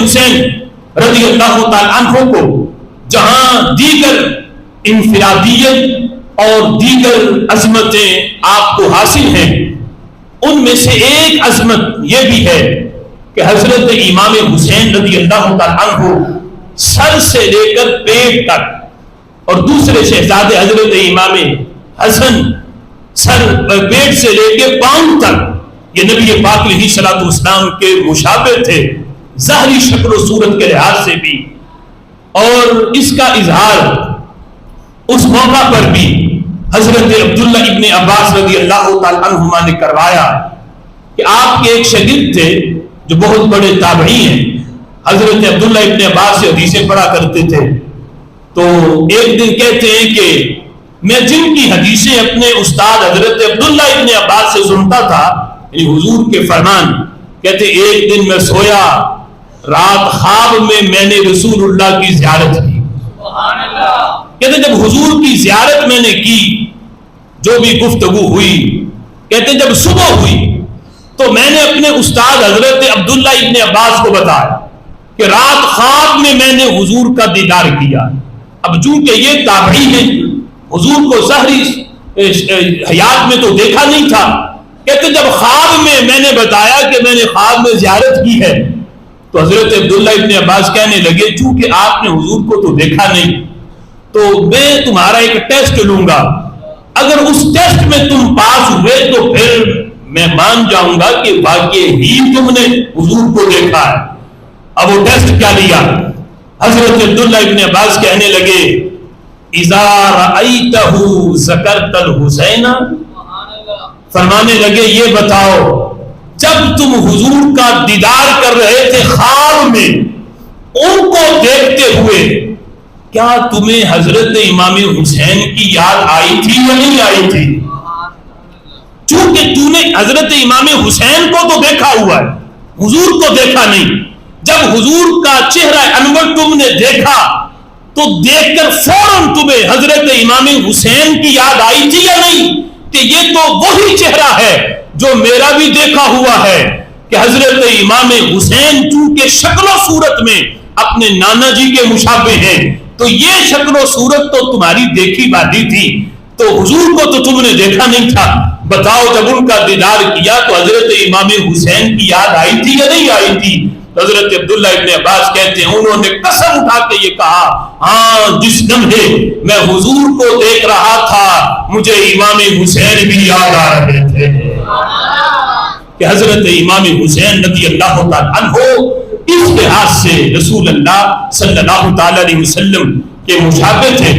حسین رضی اللہ تعالیٰ عنہ کو جہاں دیگر انفرادیت اور دیگر عظمتیں آپ کو حاصل ہیں، ان میں سے ایک عظمت یہ بھی ہے کہ حضرت امام حسین رضی اللہ تعالیٰ عنہ سر سے لے کر پیٹ تک، اور دوسرے شہزادے حضرت امام حسن سر پیٹ سے لے کے پاؤں تک یہ نبی پاک علیہ الصلوۃ والسلام کے مشابہ تھے، ظاہری شکل و صورت کے لحاظ سے بھی۔ اور اس کا اظہار اس موقع پر بھی حضرت عبداللہ ابن عباس رضی اللہ تعالیٰ عنہما نے کروایا کہ آپ کے ایک شاگرد تھے جو بہت بڑے تابعی ہیں، حضرت عبداللہ ابن عباس سے حدیثیں پڑھا کرتے تھے۔ تو ایک دن کہتے ہیں کہ میں جن کی حدیثیں اپنے استاد حضرت عبداللہ ابن عباس سے سنتا تھا، یعنی حضور کے فرمان، کہتے ایک دن میں سویا، رات خواب میں نے رسول اللہ کی زیارت کی۔ کہتے جب حضور کی زیارت میں نے کی، جو بھی گفتگو ہوئی، کہتے جب صبح ہوئی تو میں نے اپنے استاد حضرت عبداللہ ابن عباس کو بتایا کہ رات خواب میں نے حضور کا دیدار کیا۔ اب چونکہ یہ تابعی ہیں، حضور کو ظاہری حیات میں تو دیکھا نہیں تھا، کہتے جب خواب میں نے بتایا کہ میں نے خواب میں زیارت کی ہے، تو حضرت عبداللہ ابن عباس کہنے لگے چونکہ آپ نے حضور کو تو دیکھا نہیں، تو میں تمہارا ایک ٹیسٹ لوں گا، اگر اس ٹیسٹ میں تم پاس ہوئے تو پھر میں مان جاؤں گا کہ واقعی ہی تم نے حضور کو دیکھا ہے۔ اب وہ ٹیسٹ کیا لیا؟ حضرت عبداللہ ابن عباس کہنے لگے اذا رأیتہ ذکرت الحسین، فرمانے لگے یہ بتاؤ جب تم حضور کا دیدار کر رہے تھے خواب میں، ان کو دیکھتے ہوئے کیا تمہیں حضرت امام حسین کی یاد آئی تھی یا نہیں آئی تھی؟ چونکہ تم نے حضرت امام حسین کو تو دیکھا ہوا ہے، حضور کو دیکھا نہیں۔ جب حضور کا چہرہ انور تم نے دیکھا تو دیکھ کر فوراً تمہیں حضرت امام حسین کی یاد آئی تھی یا نہیں؟ کہ یہ تو وہی چہرہ ہے جو میرا بھی دیکھا ہوا ہے کہ حضرت امام حسین چونکہ شکل و صورت میں اپنے نانا جی کے مشابہ ہیں، تو یہ شکل و صورت تو تمہاری دیکھی باتیں تھی، تو حضور کو تو تم نے دیکھا نہیں تھا۔ بتاؤ جب ان کا دیدار کیا تو حضرت امام حسین کی یاد آئی تھی یا نہیں آئی تھی؟ حضرت عبداللہ ابن عباس کہتے ہیں انہوں نے قسم اٹھا کے یہ کہا، ہاں جس لمحے میں حضور کو دیکھ رہا تھا مجھے امام حسین بھی یاد آ رہے تھے، کہ حضرت امام حسین رضی اللہ تعالیٰ عنہ اس لحاظ سے رسول اللہ صلی اللہ تعالیٰ علیہ وسلم کے مشابہ تھے۔